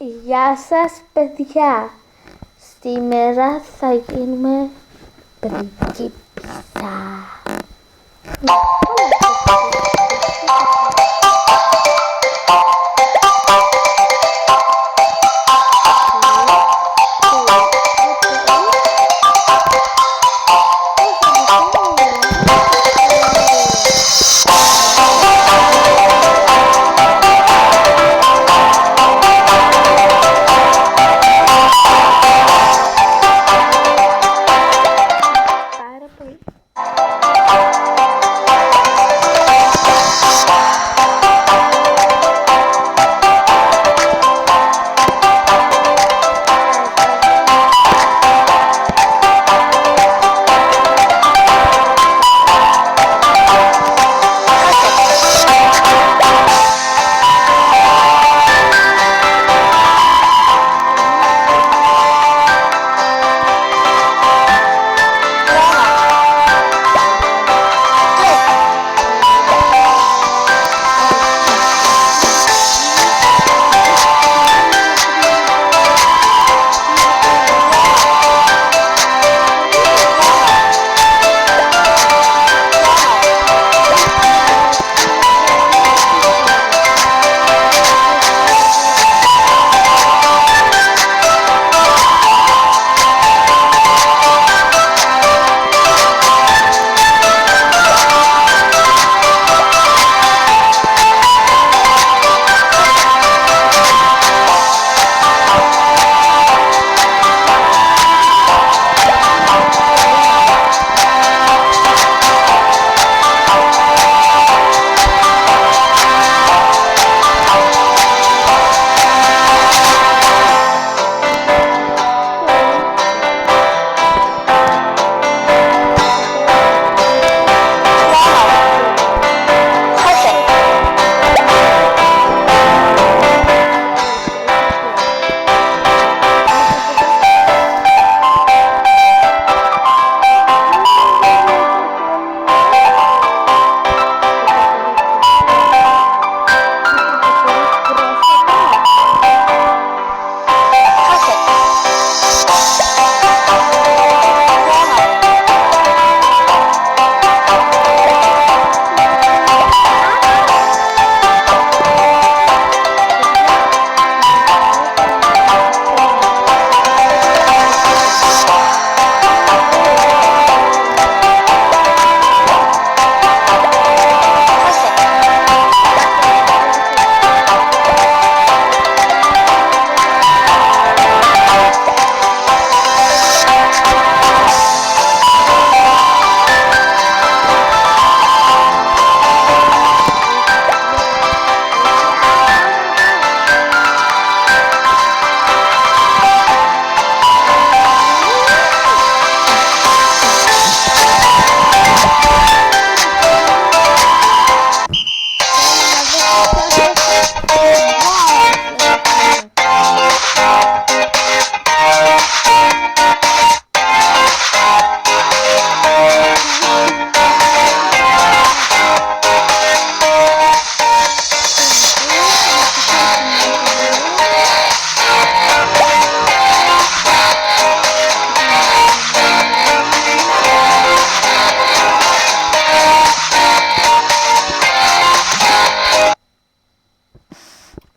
Γεια σας παιδιά. Σήμερα θα γίνουμε πριγκίπισσα.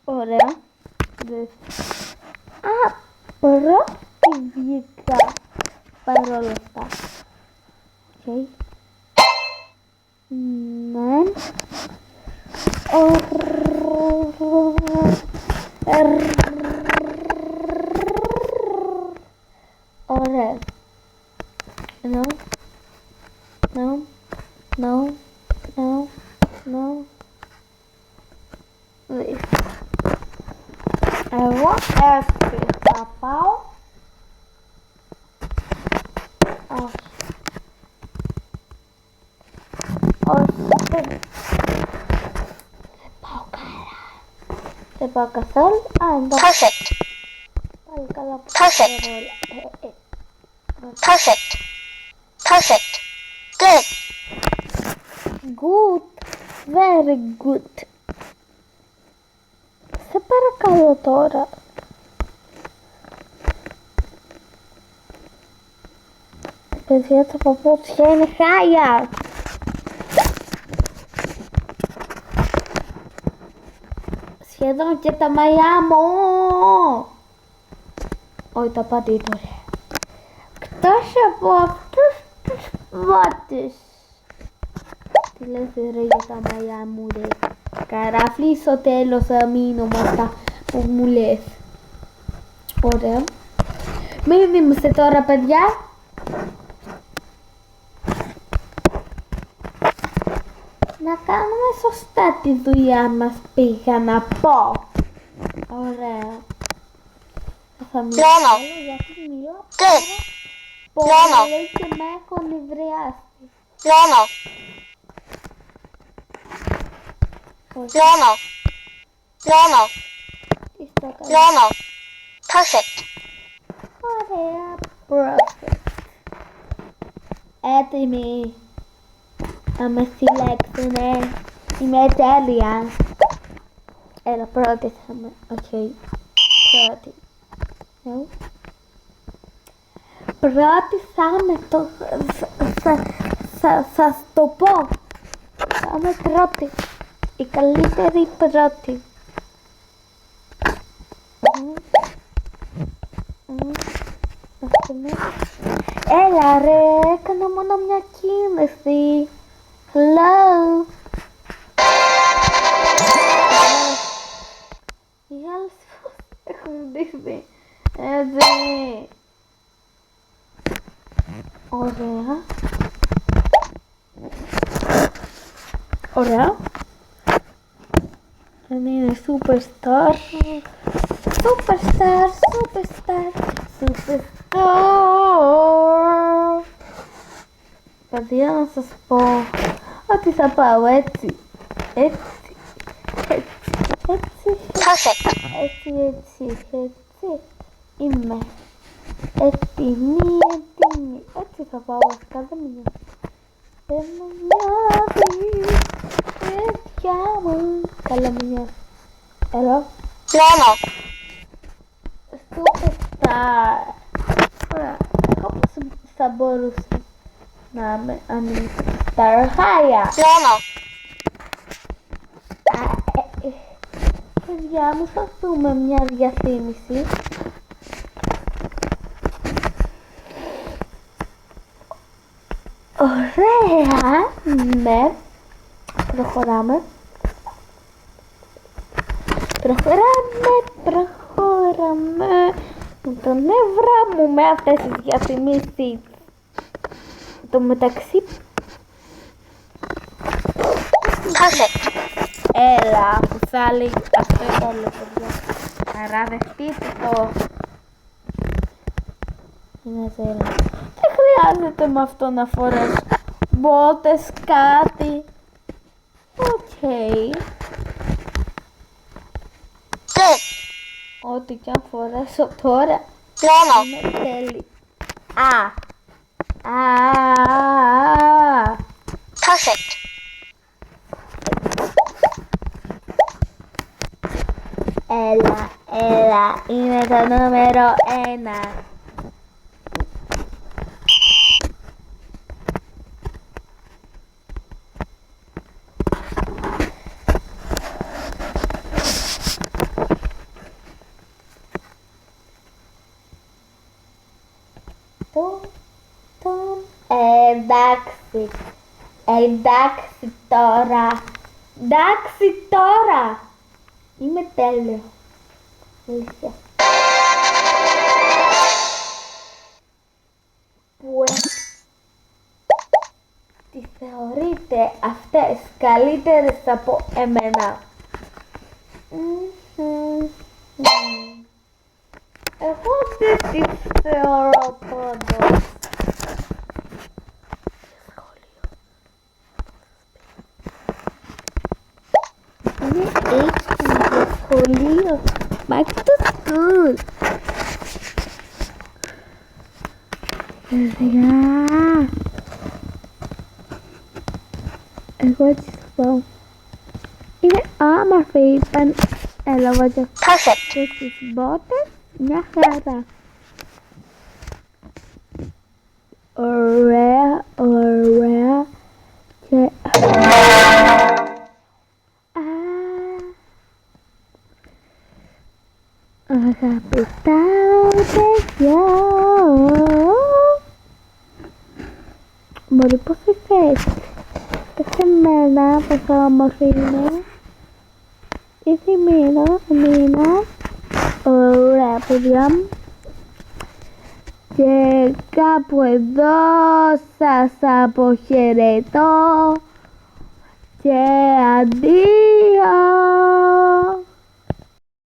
Ωραία. Πρώτη βγήκα παρόλα αυτά. Οκ. Ναι. Ωραία. No. No. No. No. No. Εγώ έτσι θα πάω. Όχι, δεν πάω καλά. Δεν πάω καθόλου. Εντάξει. Πάλι καλά που ξέρω όλα. Perfect. Perfect. Good. Good. Very good. Σε παρακαλώ τώρα. Παιδιά, τα παπούτσια είναι χάλια. Σχεδόν και τα μαλλιά μου. Όχι, τα πάντα είναι ωραία. Εκτός από αυτούς τους βάτες. Τι λες ρε για τα μαλλιά μου ρε. Καράφλι στο τέλος θα μείνω με αυτά που μου λες. Ωραία. Μην είμαστε τώρα παιδιά. Να κάνουμε σωστά τη δουλειά μας πήγα να πω. Ωραία. Θα μιλάω γιατί μιλώ πολύ και με έχω νευριάσει. Τι στο κάνω. Perfect. Ωραία. Perfect. Έτοιμοι. Να με συλλέξουνε. Είμαι τέλεια. Έλα, πρώτη θα με. Οκ. Πρώτη. Πρώτη θα με το. Θα το πω. Θα είμαι πρώτη. Η καλύτερη πρώτη. Έλα ρε, έκανα μόνο μια κίνηση. Hello. Οι άλλες έχουν δείχνει. Έτσι. Ωραία. Ωραία. Αν είναι superstar. Superstar. Παιδιά, να σας πω ότι θα πάω έτσι. Έτσι. Είμαι έτοιμη. Έτσι θα πάω βασικά, δεν με νοιάζει. Παιδιά μου. Καλά με νοιάζει. Έλα. Superstar. Ωραία. Όπως θα μπορούσε να με ανήκει τα αρχάρια. Παιδιά μου, θα δούμε μια διαφήμιση. Ωραία. Ναι. Προχωράμε. Με τα νεύρα μου με αυτές τις διαφημίσεις. Το μεταξύ. Perfect. Έλα, που θα λέει αυτό το λέω παιδιά. Άρα δεχτείτε το. Είναι τέλειο. Δεν χρειάζεται με αυτό να φοράς μπότες, κάτι. Οκ. Ό,τι κι αν φορέσω τώρα. Είναι τέλειο. Perfect. Έλα, είναι το νούμερο 1. Εντάξει τώρα. Είμαι τέλειο. Αλήθεια. Που τι θεωρείτε αυτές καλύτερες από εμένα? Εγώ δεν τις θεωρώ πάντως. Είναι έτσι το σχολείο. Back to school. Παιδιά. Εγώ έτσι θα πάω. Είναι άμορφη. Έλα βάζω. Perfect. Και στις μπότες μια χαρά. ωραία, ωραία και... Αγαπητά παιδιά, μωρή πώς είσαι έτσι, κάθε μέρα πόσο όμορφη είναι, κάθε μήνα, ωραία παιδιά μου. Και κάπου εδώ σας αποχαιρετώ και αντίο.